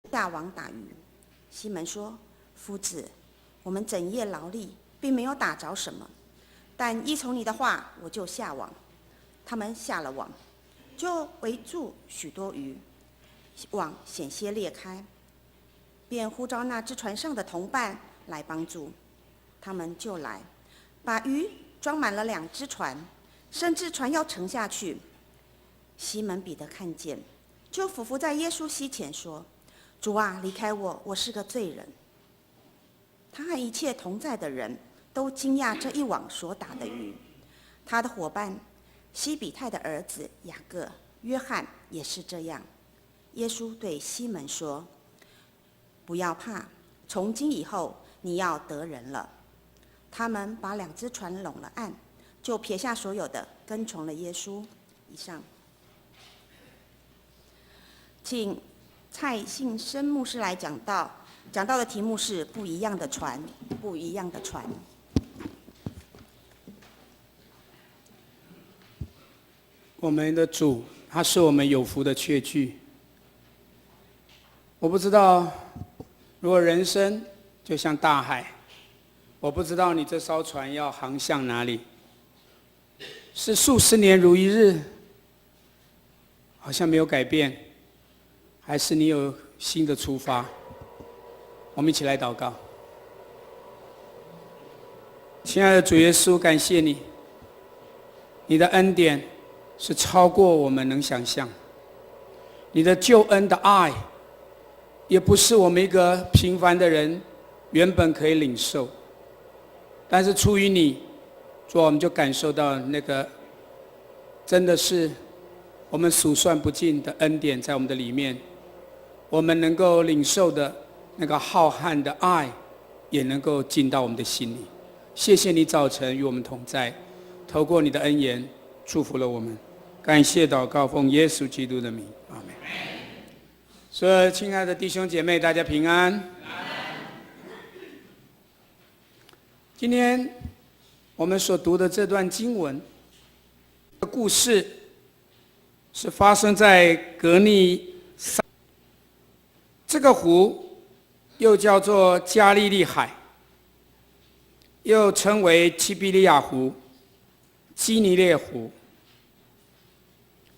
大网打鱼。西门说：“夫子，我们整夜劳力，并没有打着什么，但依从你的话，我就下网。”他们下了网，就围住许多鱼，网险些裂开，便呼召那只船上的同伴来帮助。他们就来，把鱼装满了2只船，甚至船要沉下去。西门彼得看见，就俯伏在耶稣膝前说：“主啊，离开我，我是个罪人。”他和一切同在的人都惊讶这一网所打的鱼。他的伙伴西比泰的儿子雅各、约翰也是这样。耶稣对西门说：“不要怕，从今以后你要得人了。”他们把2只船拢了岸，就撇下所有的，跟从了耶稣。以上，请蔡信生牧师来讲道。讲道的题目是不一样的船，不一样的船。我们的主，他是我们有福的确据。我不知道，如果人生就像大海，我不知道你这艘船要航向哪里，是数十年如一日，好像没有改变，还是你有新的出发？我们一起来祷告。亲爱的主耶稣，感谢你，你的恩典是超过我们能想象，你的救恩的爱也不是我们一个平凡的人原本可以领受，但是出于你，主，我们就感受到那个真的是我们数算不尽的恩典在我们的里面，我们能够领受的那个浩瀚的爱也能够进到我们的心里。谢谢你早晨与我们同在，透过你的恩言祝福了我们。感谢祷告，奉耶稣基督的名，阿们。所有亲爱的弟兄姐妹，大家平安。今天我们所读的这段经文的故事，是发生在格尼撒。这个湖又叫做加利利海，又称为提比利亚湖、基尼列湖。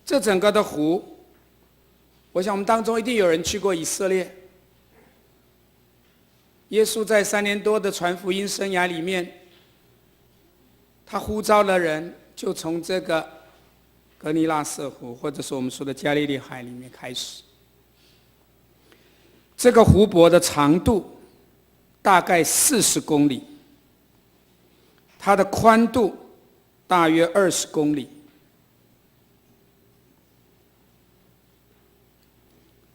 这整个的湖，我想我们当中一定有人去过以色列。耶稣在3年多的传福音生涯里面，他呼召了人，就从这个格尼拉瑟湖，或者是我们说的加利利海里面开始。这个湖泊的长度大概40公里，它的宽度大约20公里。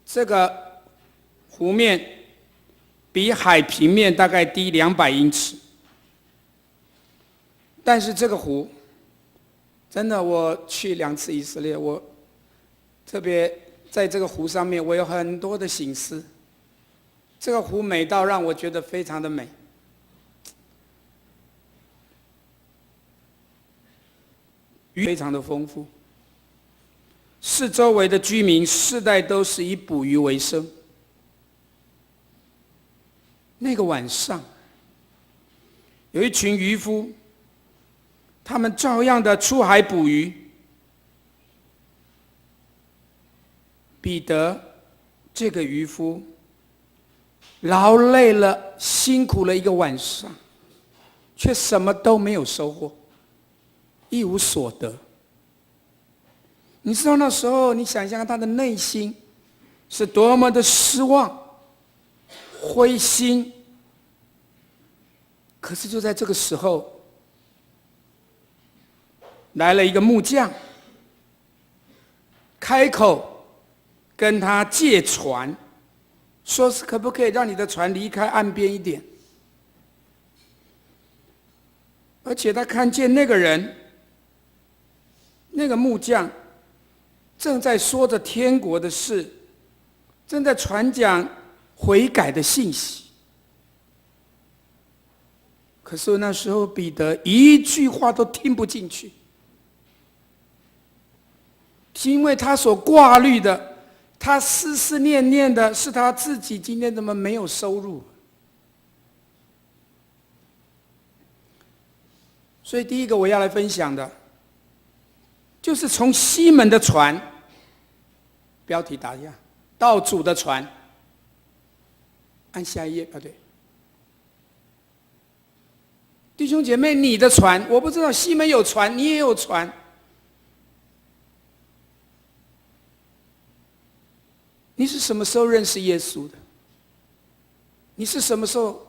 这个湖面比海平面大概低200英尺，但是这个湖真的，我去2次以色列，我特别在这个湖上面，我有很多的省思。这个湖美到让我觉得非常的美，鱼非常的丰富，四周围的居民世代都是以捕鱼为生。那个晚上，有一群渔夫，他们照样的出海捕鱼。彼得这个渔夫劳累了，辛苦了一个晚上，却什么都没有收获，一无所得。你知道那时候，你想象他的内心是多么的失望、灰心。可是就在这个时候，来了一个木匠，开口跟他借船，说是可不可以让你的船离开岸边一点。而且他看见那个人，那个木匠正在说着天国的事，正在传讲悔改的信息。可是那时候彼得一句话都听不进去，因为他所挂虑的他思思念念的是他自己今天怎么没有收入。所以第一个我要来分享的，就是从西门的船，标题打一下，到主的船。按下一页，对。弟兄姐妹，你的船，我不知道西门有船，你也有船。你是什么时候认识耶稣的？你是什么时候？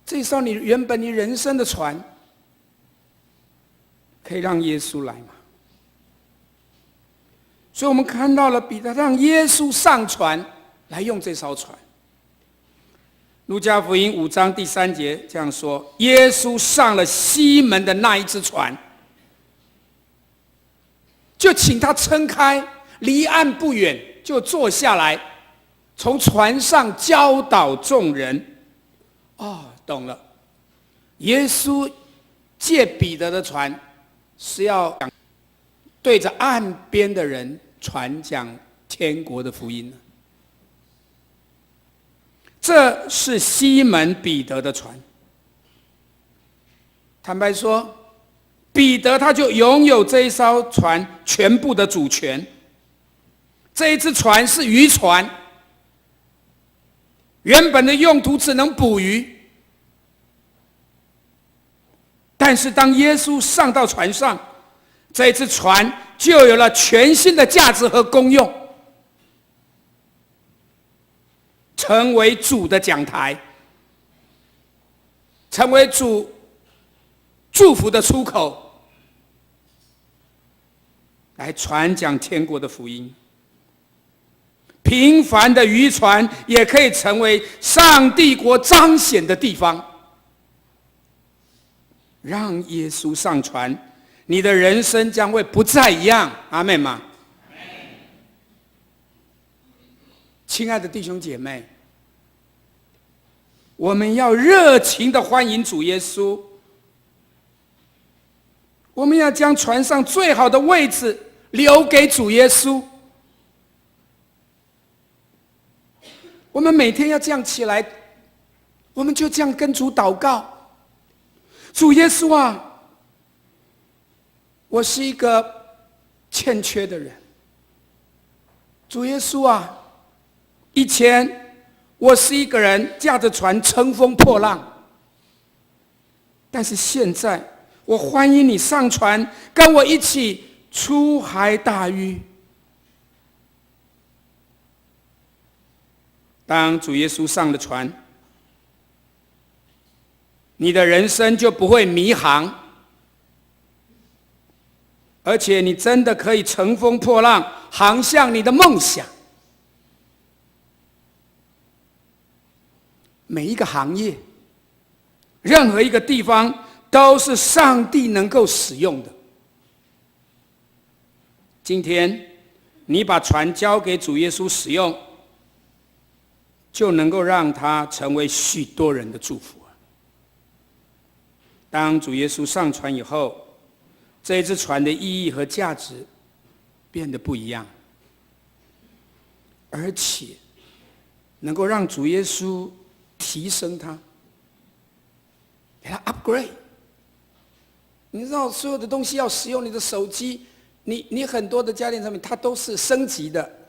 这艘你原本你人生的船，可以让耶稣来吗？所以我们看到了彼得让耶稣上船来用这艘船。路加福音5章第3节这样说：耶稣上了西门的那一只船，就请他撑开，离岸不远，就坐下来，从船上教导众人。哦，懂了，耶稣借彼得的船是要对着岸边的人传讲天国的福音。这是西门彼得的船。坦白说，彼得他就拥有这一艘船全部的主权。这一只船是渔船，原本的用途只能捕鱼。但是当耶稣上到船上，这一只船就有了全新的价值和功用，成为主的讲台，成为主祝福的出口，来传讲天国的福音。平凡的渔船也可以成为上帝国彰显的地方。让耶稣上船，你的人生将会不再一样。阿们吗？亲爱的弟兄姐妹，我们要热情地欢迎主耶稣，我们要将船上最好的位置留给主耶稣。我们每天要这样起来，我们就这样跟主祷告：主耶稣啊，我是一个欠缺的人。主耶稣啊，以前我是一个人驾着船乘风破浪，但是现在我欢迎你上船，跟我一起出海打鱼。当主耶稣上了船，你的人生就不会迷航，而且你真的可以乘风破浪，航向你的梦想。每一个行业，任何一个地方，都是上帝能够使用的。今天你把船交给主耶稣使用，就能够让他成为许多人的祝福。当主耶稣上船以后，这一只船的意义和价值变得不一样，而且能够让主耶稣提升它，给它 upgrade。你知道所有的东西要使用，你的手机，你很多的家电产品，它都是升级的，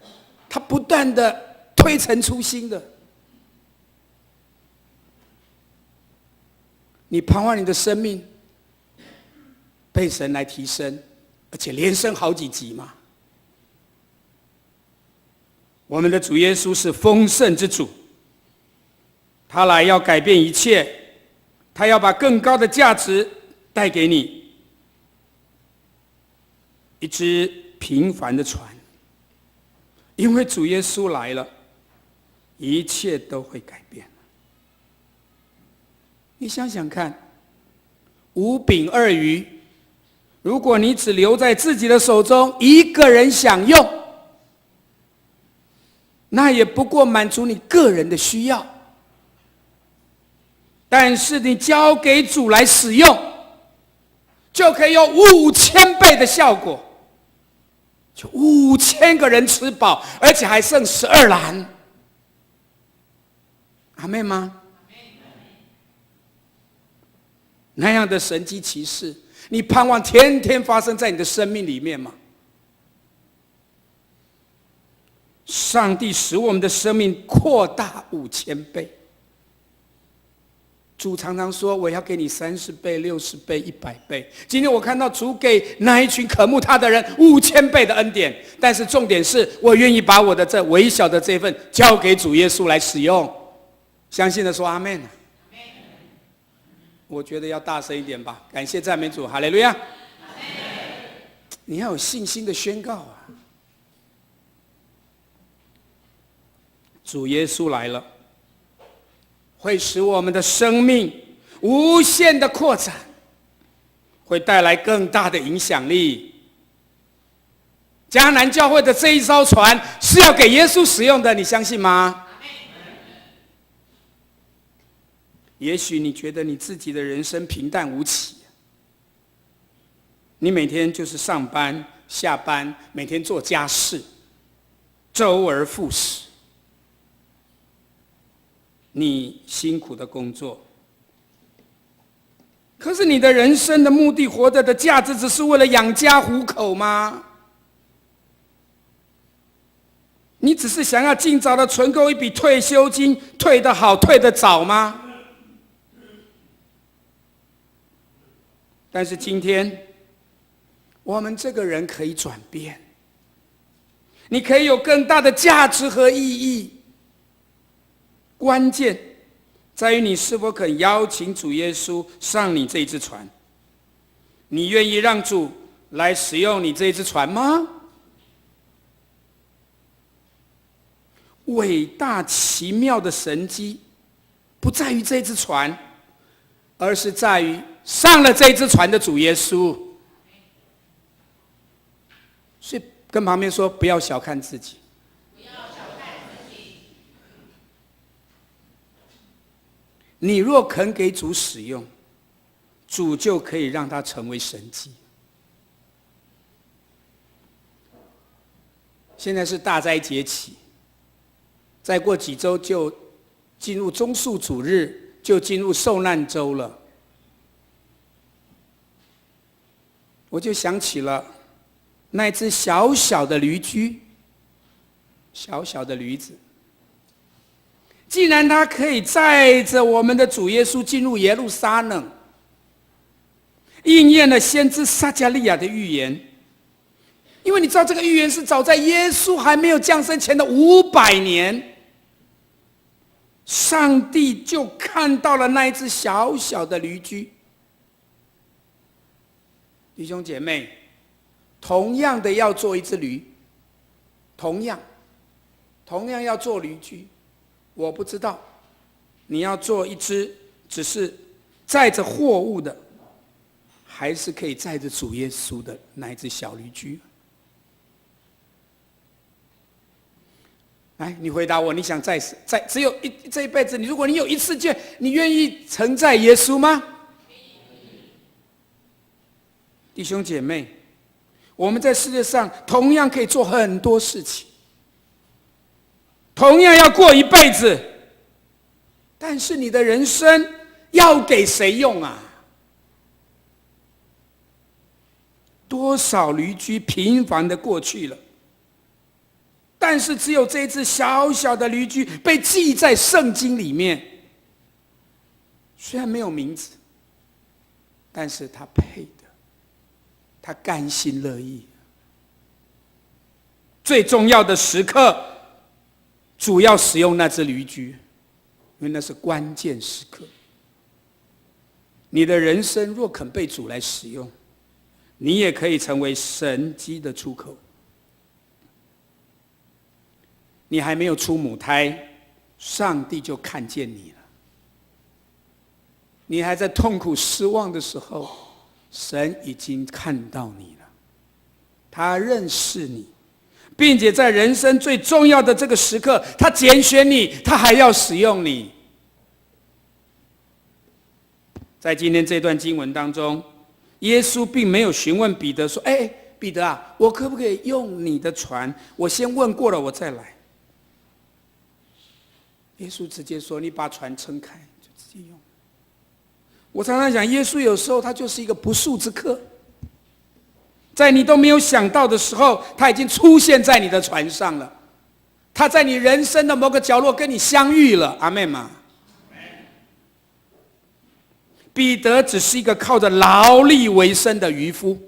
它不断的推陈出新的。你盼望你的生命被神来提升，而且连升好几级嘛。我们的主耶稣是丰盛之主，他来要改变一切，他要把更高的价值带给你。一只平凡的船，因为主耶稣来了，一切都会改变。你想想看，5饼2鱼，如果你只留在自己的手中，一个人享用，那也不过满足你个人的需要。但是你交给主来使用，就可以有5000倍的效果。就5000个人吃饱，而且还剩12篮。阿们吗？那样的神迹奇事，你盼望天天发生在你的生命里面吗？上帝使我们的生命扩大5000倍。主常常说：“我要给你30倍、60倍、100倍。”今天我看到主给那一群渴慕他的人5000倍的恩典，但是重点是我愿意把我的这微小的这份交给主耶稣来使用。相信的说阿们。我觉得要大声一点吧，感谢赞美主，哈利路亚！你要有信心的宣告啊！主耶稣来了，会使我们的生命无限的扩展，会带来更大的影响力。迦南教会的这一艘船是要给耶稣使用的，你相信吗？也许你觉得你自己的人生平淡无奇，你每天就是上班下班，每天做家事，周而复始，你辛苦的工作，可是你的人生的目的、活着的价值，只是为了养家糊口吗？你只是想要尽早的存够一笔退休金，退得好，退得早吗？但是今天，我们这个人可以转变，你可以有更大的价值和意义。关键在于你是否肯邀请主耶稣上你这一只船。你愿意让主来使用你这一只船吗？伟大奇妙的神迹，不在于这只船，而是在于上了这只船的主耶稣。所以跟旁边说，不要小看自己。你若肯给主使用，主就可以让它成为神迹。现在是大斋节期，再过几周就进入棕树主日，就进入受难周了。我就想起了那只小小的驴驹，小小的驴子，既然它可以载着我们的主耶稣进入耶路撒冷，应验了先知撒迦利亚的预言。因为你知道这个预言是早在耶稣还没有降生前的500年，上帝就看到了那一只小小的驴驹。弟兄姐妹，同样的要做一只驴，同样要做驴驹，我不知道你要做一只只是载着货物的，还是可以载着主耶稣的那一只小驴驹。来，你回答我，你想载只有这一辈子，如果你有一次见，你愿意承载耶稣吗？弟兄姐妹，我们在世界上同样可以做很多事情，同样要过一辈子，但是你的人生要给谁用啊？多少驴驹平凡的过去了，但是只有这只小小的驴驹被记在圣经里面，虽然没有名字，但是他配的，他甘心乐意。最重要的时刻，主要使用那只驴驹，因为那是关键时刻。你的人生若肯被主来使用，你也可以成为神迹的出口。你还没有出母胎，上帝就看见你了。你还在痛苦失望的时候，神已经看到你了，他认识你，并且在人生最重要的这个时刻，他拣选你，他还要使用你。在今天这段经文当中，耶稣并没有询问彼得说：“彼得啊，我可不可以用你的船？我先问过了，我再来。耶稣直接说：“你把船撑开，就直接用。”我常常讲，耶稣有时候他就是一个不速之客，在你都没有想到的时候，他已经出现在你的船上了。他在你人生的某个角落跟你相遇了，阿们吗？彼得只是一个靠着劳力为生的渔夫，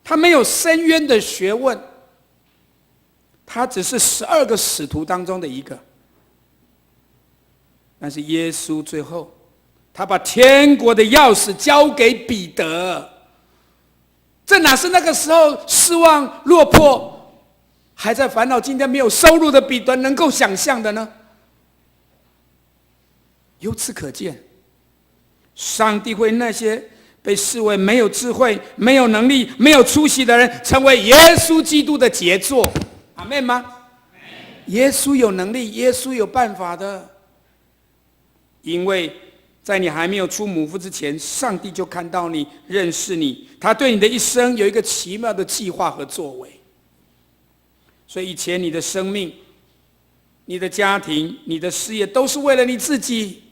他没有深渊的学问，他只是12个使徒当中的一个。但是耶稣最后，他把天国的钥匙交给彼得，这哪是那个时候失望落魄，还在烦恼今天没有收入的彼得能够想象的呢？由此可见，上帝会那些被视为没有智慧、没有能力、没有出息的人，成为耶稣基督的杰作。阿们吗？耶稣有能力，耶稣有办法的。因为在你还没有出母腹之前，上帝就看到你，认识你，他对你的一生有一个奇妙的计划和作为。所以以前你的生命、你的家庭、你的事业都是为了你自己，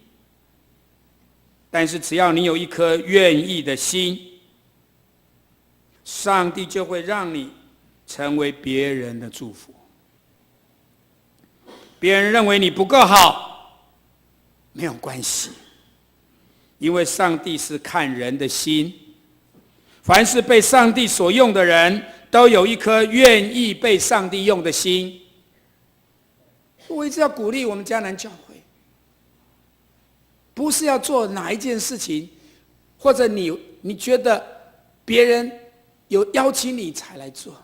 但是只要你有一颗愿意的心，上帝就会让你成为别人的祝福。别人认为你不够好，没有关系，因为上帝是看人的心。凡是被上帝所用的人，都有一颗愿意被上帝用的心。我一直要鼓励我们迦南教会，不是要做哪一件事情，或者你觉得别人有邀请你才来做。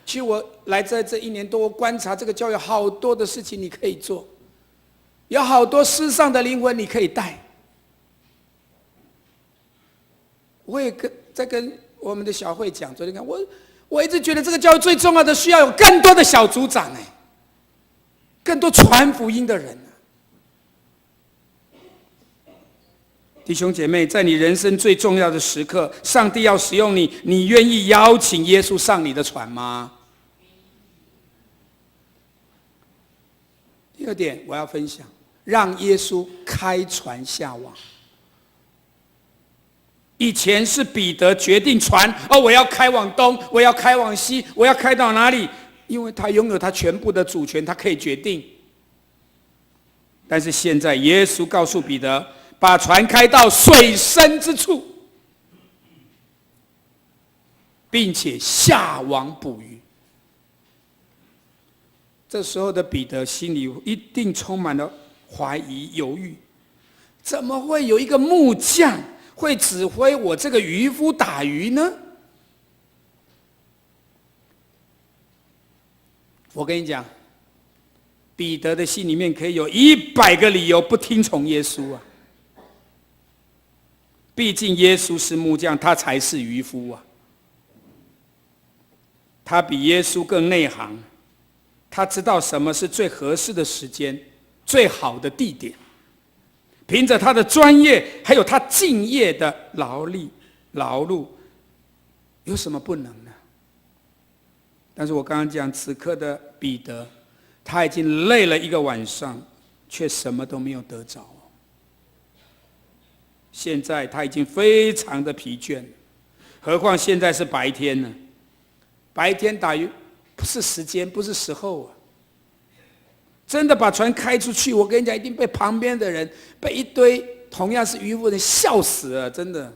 其实我来在这1年多，我观察这个教会好多的事情你可以做，有好多失丧的灵魂你可以带。我也在跟我们的小会讲，昨天看我一直觉得这个教会最重要的需要有更多的小组长，更多传福音的人。弟兄姐妹，在你人生最重要的时刻，上帝要使用你，你愿意邀请耶稣上你的船吗？第二点我要分享，让耶稣开船下网。以前是彼得决定船，我要开往东，我要开往西，我要开到哪里，因为他拥有他全部的主权，他可以决定。但是现在耶稣告诉彼得，把船开到水深之处，并且下网捕鱼。这时候的彼得心里一定充满了怀疑犹豫，怎么会有一个木匠会指挥我这个渔夫打鱼呢？我跟你讲，彼得的心里面可以有100个理由不听从耶稣啊！毕竟耶稣是木匠，他才是渔夫啊！他比耶稣更内行，他知道什么是最合适的时间、最好的地点。凭着他的专业，还有他敬业的劳碌，有什么不能呢？但是我刚刚讲，此刻的彼得，他已经累了1个晚上，却什么都没有得着。现在他已经非常的疲倦，何况现在是白天呢？白天打鱼不是时间，不是时候啊！真的把船开出去，我跟你讲，一定被旁边的人，被一堆同样是渔夫的人笑死了，真的。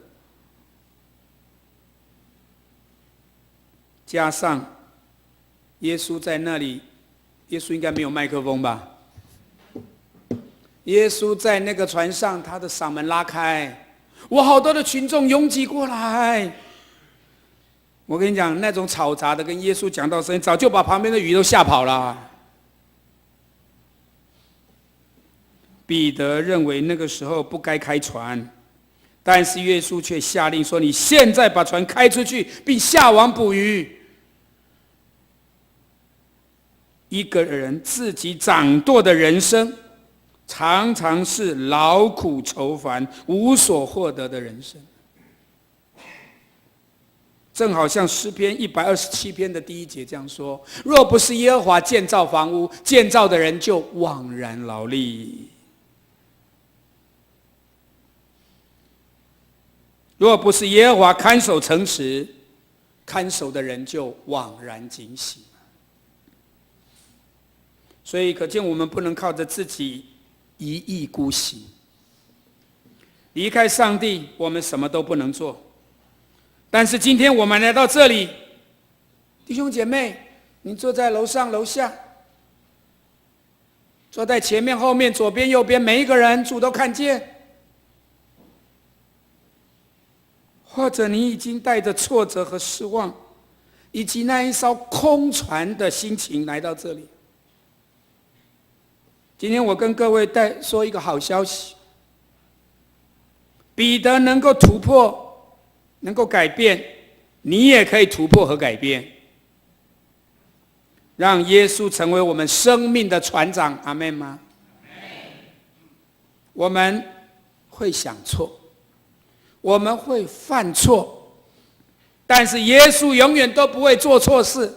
加上耶稣在那里，耶稣应该没有麦克风吧？耶稣在那个船上，他的嗓门拉开，我好多的群众拥挤过来。我跟你讲，那种嘈杂的跟耶稣讲道声音，早就把旁边的鱼都吓跑了。彼得认为那个时候不该开船，但是耶稣却下令说：“你现在把船开出去，并下网捕鱼。”一个人自己掌舵的人生，常常是劳苦愁烦、无所获得的人生。正好像诗篇127篇的第1节这样说：若不是耶和华建造房屋，建造的人就枉然劳力；若不是耶和华看守城池，看守的人就枉然警醒。所以可见我们不能靠着自己一意孤行，离开上帝我们什么都不能做。但是今天我们来到这里，弟兄姐妹，你坐在楼上楼下，坐在前面后面左边右边，每一个人主都看见。或者你已经带着挫折和失望，以及那一艘空船的心情来到这里。今天我跟各位说一个好消息，彼得能够突破，能够改变，你也可以突破和改变，让耶稣成为我们生命的船长。阿们吗？我们会想错，我们会犯错，但是耶稣永远都不会做错事。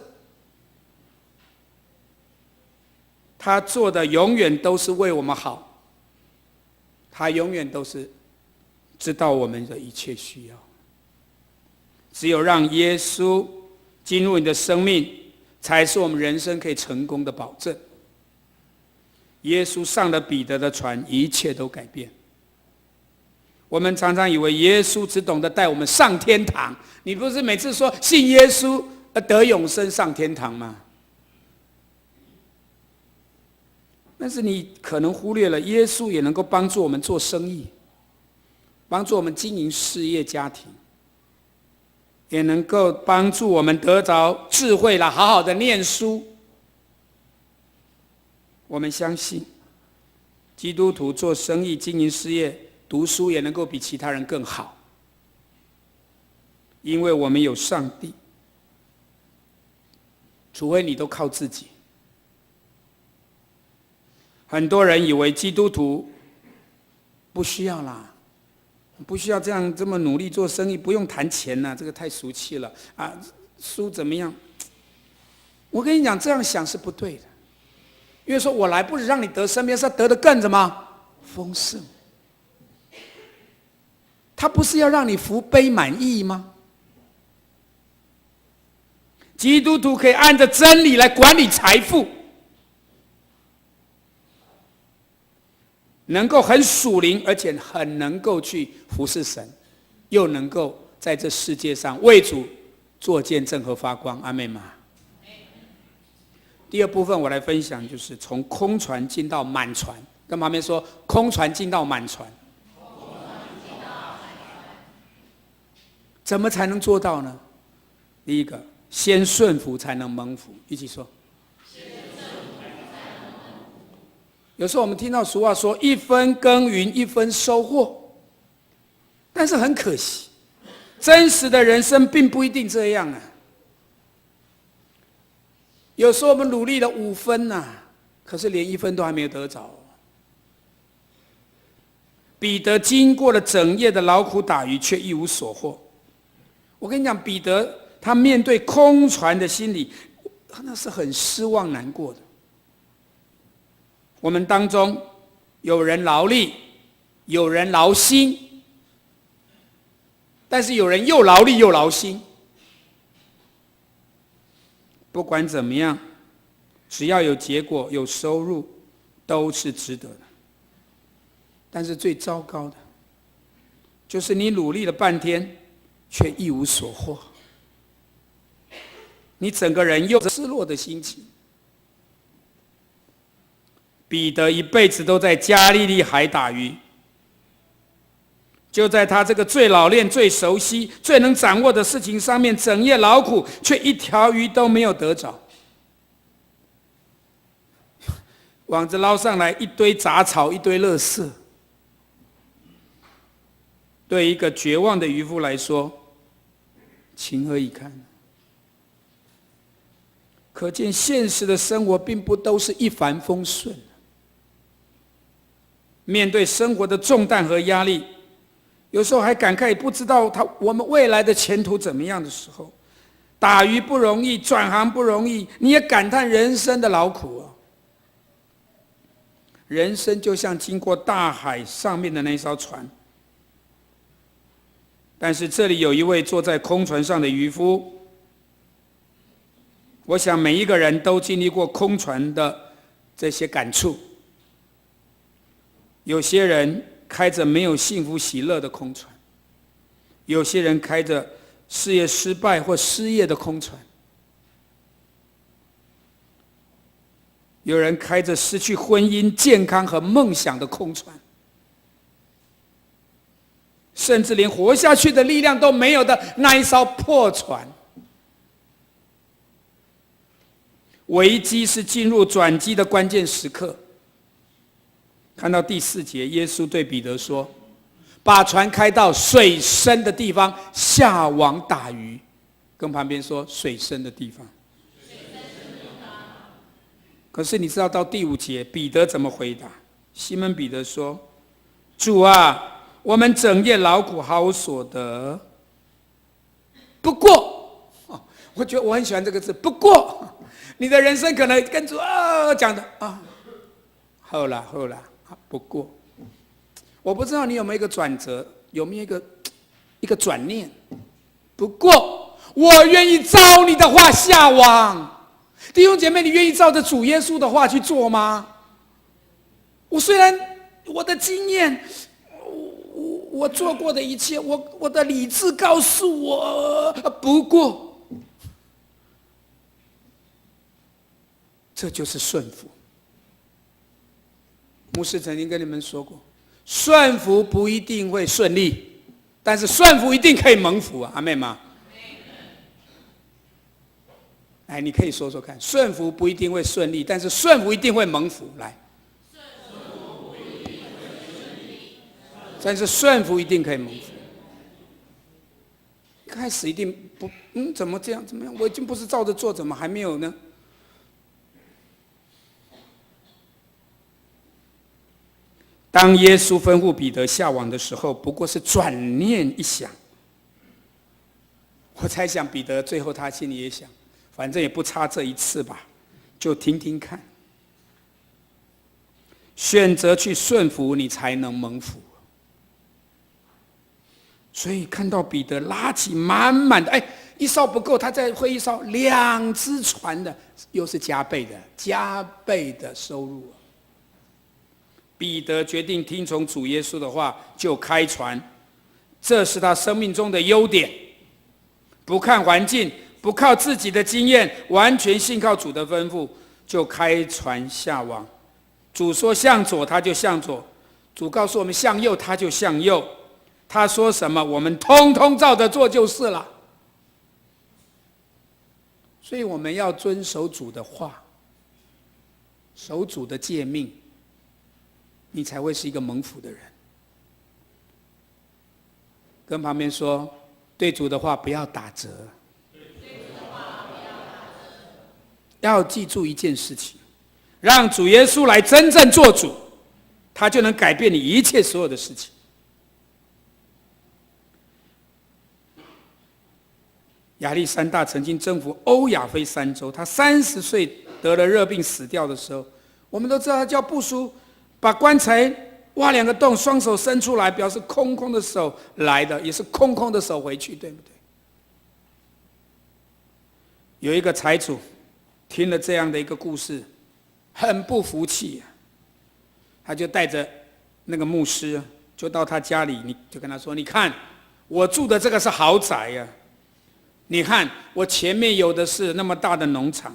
他做的永远都是为我们好，他永远都是知道我们的一切需要。只有让耶稣进入你的生命，才是我们人生可以成功的保证。耶稣上了彼得的船，一切都改变。我们常常以为耶稣只懂得带我们上天堂，你不是每次说信耶稣得永生上天堂吗？但是你可能忽略了，耶稣也能够帮助我们做生意，帮助我们经营事业家庭，也能够帮助我们得着智慧了，好好的念书。我们相信基督徒做生意经营事业读书也能够比其他人更好，因为我们有上帝。除非你都靠自己。很多人以为基督徒不需要啦，不需要这么努力做生意，不用谈钱啦，这个太俗气了啊！书怎么样？我跟你讲，这样想是不对的。因为说我来不是让你得生命，是要得的更什么丰盛。他不是要让你福杯满溢吗？基督徒可以按着真理来管理财富，能够很属灵，而且很能够去服侍神，又能够在这世界上为主做见证和发光。阿们吗？第二部分我来分享，就是从空船进到满船。跟旁边说，空船进到满船。怎么才能做到呢？第一个，先顺服才能蒙福。一起说。有时候我们听到俗话说一分耕耘一分收获，但是很可惜，真实的人生并不一定这样啊。有时候我们努力了5分啊，可是连1分都还没有得着。彼得经过了整夜的劳苦打鱼，却一无所获。我跟你讲，彼得他面对空船的心理，那是很失望难过的。我们当中有人劳力，有人劳心，但是有人又劳力又劳心。不管怎么样，只要有结果有收入，都是值得的。但是最糟糕的，就是你努力了半天，却一无所获。你整个人又失落的心情。彼得一辈子都在加利利海打鱼，就在他这个最老练、最熟悉、最能掌握的事情上面，整夜劳苦，却一条鱼都没有得着。网子捞上来一堆杂草，一堆垃圾。对一个绝望的渔夫来说，情何以堪？可见现实的生活并不都是一帆风顺。面对生活的重担和压力，有时候还感慨不知道我们未来的前途怎么样的时候，打鱼不容易，转行不容易，你也感叹人生的劳苦啊。人生就像经过大海上面的那艘船，但是这里有一位坐在空船上的渔夫。我想每一个人都经历过空船的这些感触。有些人开着没有幸福喜乐的空船，有些人开着事业失败或失业的空船，有人开着失去婚姻、健康和梦想的空船，甚至连活下去的力量都没有的那一艘破船。危机是进入转机的关键时刻。看到第4节，耶稣对彼得说：“把船开到水深的地方，下网打鱼。”跟旁边说水深的地方。可是你知道到第5节，彼得怎么回答？西门彼得说：“主啊，我们整夜劳苦，毫无所得。不过，我觉得我很喜欢这个字。不过，你的人生可能跟主讲的后来。不过，我不知道你有没有一个转折，有没有一个转念。不过，我愿意照你的话下网。”弟兄姐妹，你愿意照着主耶稣的话去做吗？我虽然我的经验，我做过的一切，我的理智告诉我，不过，这就是顺服。牧师曾经跟你们说过，顺服不一定会顺利，但是顺服一定可以蒙福啊！阿们吗？来，你可以说说看，顺服不一定会顺利，但是顺服一定会蒙福。来，但是顺服一定可以蒙福。一开始一定不，怎么这样？怎么样？我已经不是照着做，怎么还没有呢？当耶稣吩咐彼得下网的时候，不过是转念一想。我猜想彼得最后他心里也想，反正也不差这一次吧，就听听看。选择去顺服，你才能蒙福。所以看到彼得拉起满满的，一艘不够，他再会一艘2只船的，又是加倍的收入。彼得决定听从主耶稣的话，就开船。这是他生命中的优点，不看环境，不靠自己的经验，完全信靠主的吩咐，就开船下网。主说向左，他就向左；主告诉我们向右，他就向右。他说什么，我们通通照着做就是了。所以我们要遵守主的话，守主的诫命，你才会是一个蒙福的人。跟旁边说，对主的话不要打折。要记住一件事情，让主耶稣来真正做主，他就能改变你一切所有的事情。亚历山大曾经征服欧亚非3洲，他30岁得了热病死掉的时候，我们都知道他叫部属把棺材挖2个洞，双手伸出来，表示空空的手来的，也是空空的手回去，对不对？有一个财主听了这样的一个故事，很不服气，他就带着那个牧师，就到他家里，你就跟他说：“你看，我住的这个是豪宅呀，你看我前面有的是那么大的农场，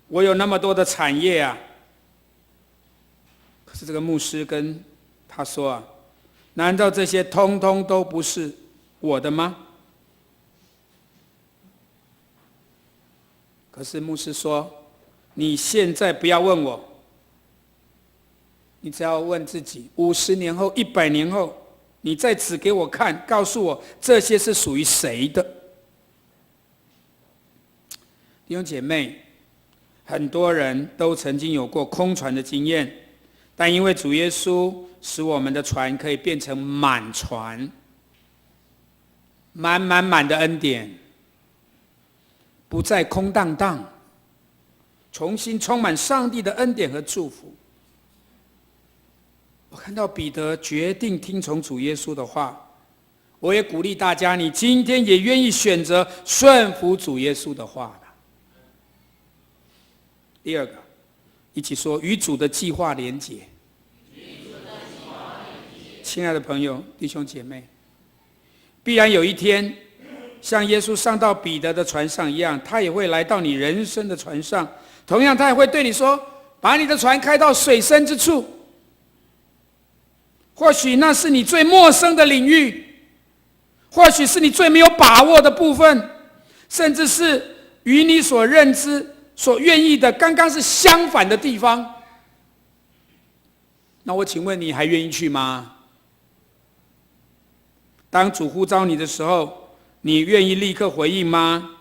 我有那么多的产业啊。”可是这个牧师跟他说：“啊，难道这些通通都不是我的吗？”可是牧师说：“你现在不要问我，你只要问自己，50年后、100年后，你再指给我看，告诉我这些是属于谁的。”弟兄姐妹，很多人都曾经有过空船的经验，但因为主耶稣使我们的船可以变成满船，满满满的恩典，不再空荡荡，重新充满上帝的恩典和祝福。我看到彼得决定听从主耶稣的话，我也鼓励大家，你今天也愿意选择顺服主耶稣的话吧。第二个，一起说与主的计划连结。亲爱的朋友、弟兄姐妹，必然有一天，像耶稣上到彼得的船上一样，他也会来到你人生的船上。同样，他也会对你说：“把你的船开到水深之处。”或许那是你最陌生的领域，或许是你最没有把握的部分，甚至是与你所认知、所愿意的刚刚是相反的地方。那我请问你还愿意去吗？当主呼召你的时候，你愿意立刻回应吗？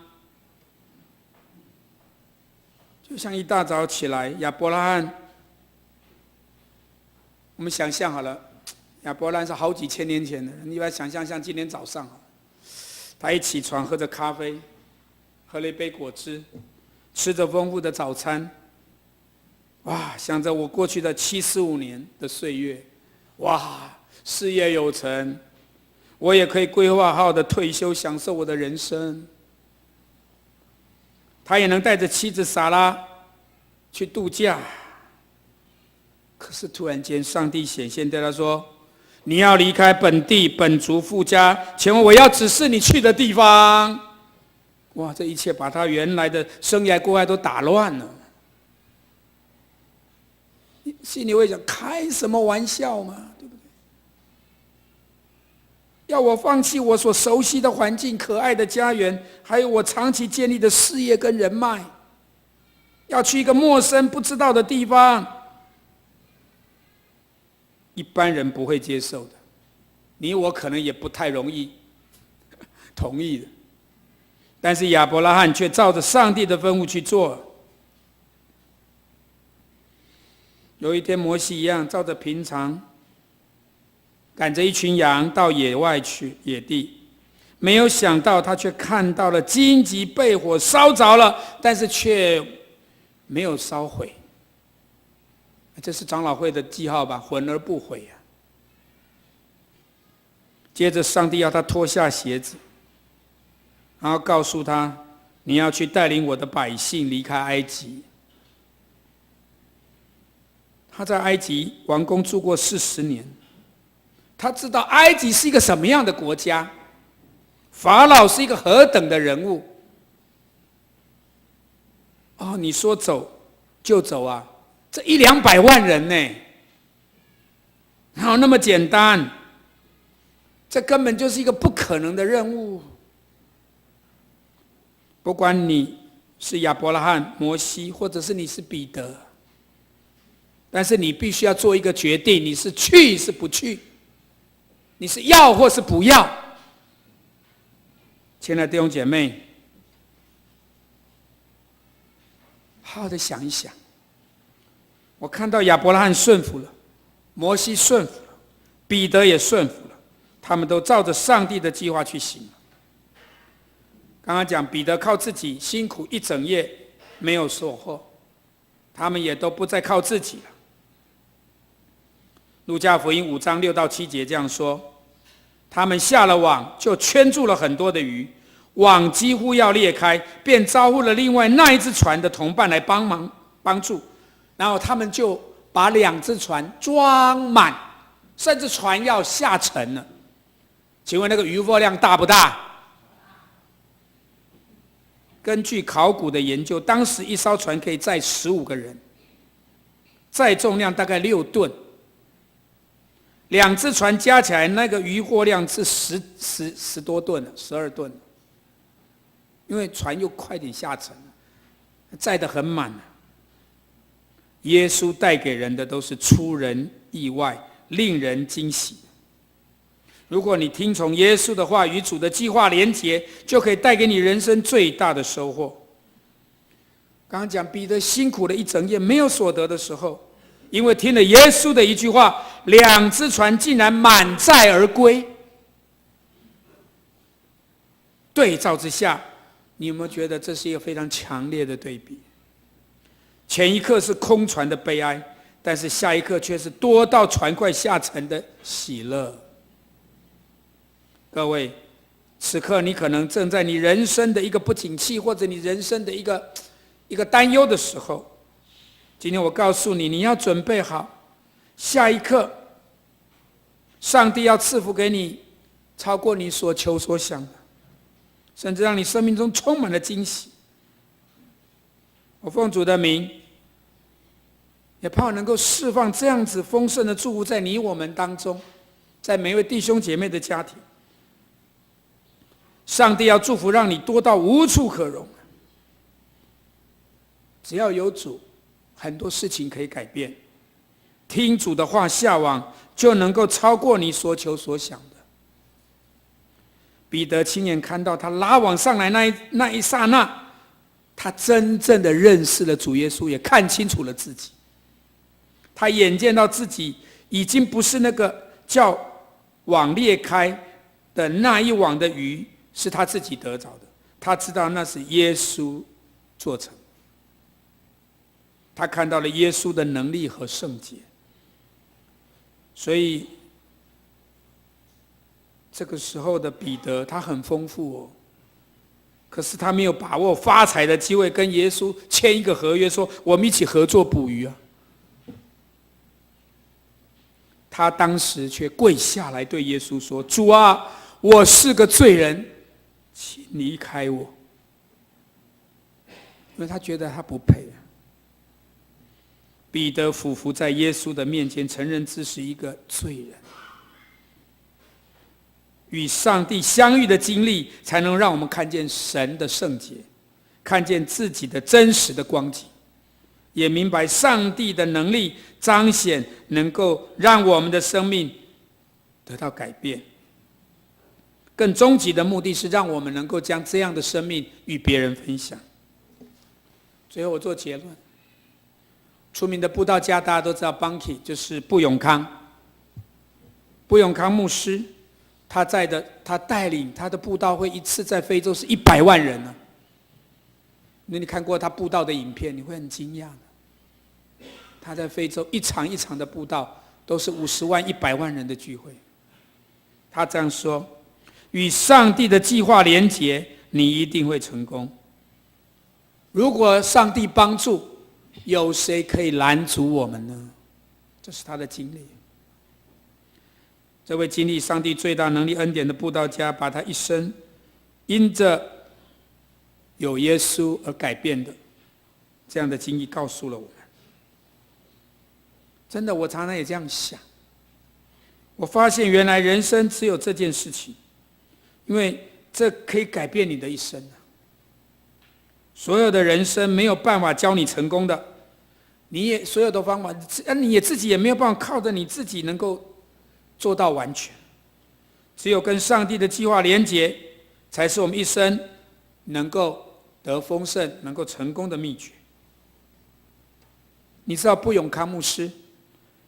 就像一大早起来，亚伯拉罕，我们想象好了，亚伯拉罕是好几千年前的人，你把它想象像今天早上，他一起床喝着咖啡，喝了一杯果汁，吃着丰富的早餐，哇，想着我过去的75年的岁月，哇，事业有成，我也可以规划好的退休，享受我的人生。他也能带着妻子撒拉去度假。可是突然间，上帝显现对他说：“你要离开本地本族父家，前往我要指示你去的地方。”哇，这一切把他原来的生涯规划都打乱了。心里会想：开什么玩笑嘛，对不对？要我放弃我所熟悉的环境、可爱的家园，还有我长期建立的事业跟人脉，要去一个陌生不知道的地方，一般人不会接受的，你我可能也不太容易同意的。但是亚伯拉罕却照着上帝的吩咐去做。有一天，摩西一样，照着平常赶着一群羊到野外去野地，没有想到他却看到了荆棘被火烧着了，但是却没有烧毁。这是长老会的记号吧？浑而不毁啊！接着，上帝要他脱下鞋子，然后告诉他：“你要去带领我的百姓离开埃及。”他在埃及王宫住过40年，他知道埃及是一个什么样的国家，法老是一个何等的人物。哦，你说走就走啊？这100-200万人呢，哪有那么简单？这根本就是一个不可能的任务。不管你是亚伯拉罕、摩西，或者是你是彼得，但是你必须要做一个决定，你是去是不去，你是要或是不要。亲爱的弟兄姐妹，好好的想一想。我看到亚伯拉罕顺服了，摩西顺服了，彼得也顺服了，他们都照着上帝的计划去行了。刚刚讲彼得靠自己辛苦一整夜没有收获，他们也都不再靠自己了。路加福音5章6到7节这样说：他们下了网，就圈住了很多的鱼，网几乎要裂开，便招呼了另外那一只船的同伴来帮助。然后他们就把2只船装满，甚至船要下沉了。请问那个渔获量大不大？根据考古的研究，当时一艘船可以载15个人，载重量大概6吨。2只船加起来，那个渔获量是10多吨了，12吨。因为船又快点下沉了，载得很满了。耶稣带给人的都是出人意外、令人惊喜。如果你听从耶稣的话，与主的计划连结，就可以带给你人生最大的收获。刚刚讲彼得辛苦了一整夜没有所得的时候，因为听了耶稣的一句话，2只船竟然满载而归。对照之下，你有没有觉得这是一个非常强烈的对比？前一刻是空船的悲哀，但是下一刻却是多到船快下沉的喜乐。各位，此刻你可能正在你人生的一个不景气，或者你人生的一个担忧的时候，今天我告诉你，你要准备好，下一刻上帝要赐福给你超过你所求所想的，甚至让你生命中充满了惊喜。我奉主的名，也盼望能够释放这样子丰盛的祝福在你我们当中，在每一位弟兄姐妹的家庭。上帝要祝福让你多到无处可容，只要有主，很多事情可以改变。听主的话下网，就能够超过你所求所想的。彼得亲眼看到他拉网上来那一刹那，他真正的认识了主耶稣，也看清楚了自己。他眼见到自己已经不是那个叫网裂开的那一网的鱼是他自己得着的，他知道那是耶稣做成。他看到了耶稣的能力和圣洁，所以这个时候的彼得他很丰富哦，可是他没有把握发财的机会，跟耶稣签一个合约，说我们一起合作捕鱼啊。他当时却跪下来对耶稣说：主啊，我是个罪人，请离开我。因为他觉得他不配。彼得俯伏在耶稣的面前，承认自是一个罪人。与上帝相遇的经历，才能让我们看见神的圣洁，看见自己的真实的光景，也明白上帝的能力彰显，能够让我们的生命得到改变。更终极的目的是让我们能够将这样的生命与别人分享。最后我做结论，出名的布道家大家都知道 Bunky 就是布永康。布永康牧师他带领他的布道会，一次在非洲是100万人啊。那你看过他布道的影片，你会很惊讶的。他在非洲一场一场的布道都是50万100万人的聚会。他这样说：与上帝的计划连结，你一定会成功。如果上帝帮助，有谁可以拦阻我们呢？这是他的经历。这位经历上帝最大能力恩典的布道家，把他一生因着有耶稣而改变的这样的经历告诉了我们。真的，我常常也这样想，我发现原来人生只有这件事情，因为这可以改变你的一生。所有的人生没有办法教你成功的，你也所有的方法，你也自己也没有办法靠着你自己能够做到完全。只有跟上帝的计划连结，才是我们一生能够得丰盛、能够成功的秘诀。你知道布永康牧师，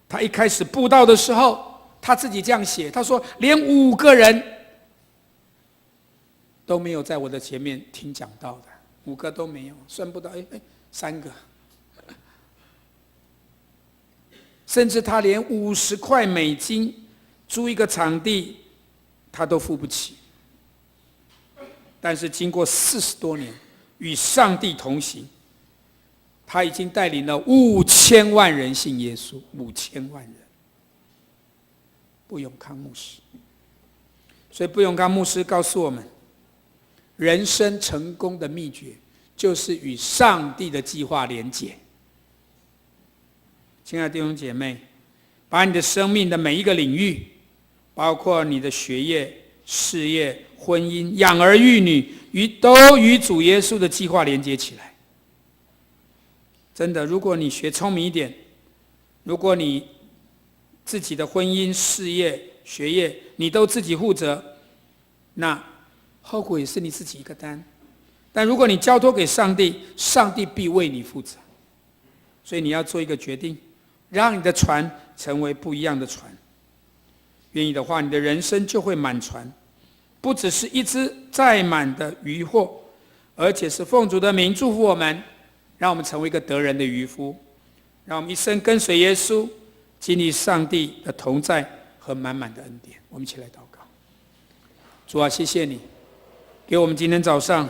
他一开始布道的时候，他自己这样写，他说连5个人都没有在我的前面听讲道的，5个都没有，算不到3个。甚至他连50块美金租一个场地他都付不起。但是经过40多年与上帝同行，他已经带领了5000万人信耶稣，5000万人。布永康牧师。所以布永康牧师告诉我们，人生成功的秘诀就是与上帝的计划连结。亲爱的弟兄姐妹，把你的生命的每一个领域，包括你的学业、事业、婚姻、养儿育女，都与主耶稣的计划连接起来。真的，如果你学聪明一点，如果你自己的婚姻、事业、学业你都自己负责，那后果也是你自己一个担。但如果你交托给上帝，上帝必为你负责。所以你要做一个决定，让你的船成为不一样的船。愿意的话，你的人生就会满船，不只是一只载满的渔获，而且是奉主的名祝福我们，让我们成为一个得人的渔夫，让我们一生跟随耶稣，经历上帝的同在和满满的恩典。我们一起来祷告。主啊，谢谢你给我们今天早上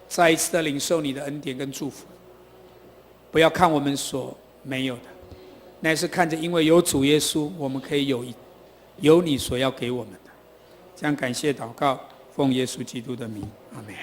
再一次的领受你的恩典跟祝福。不要看我们所没有的，乃是看着因为有主耶稣，我们可以有你所要给我们的。这样感谢祷告，奉耶稣基督的名，阿们。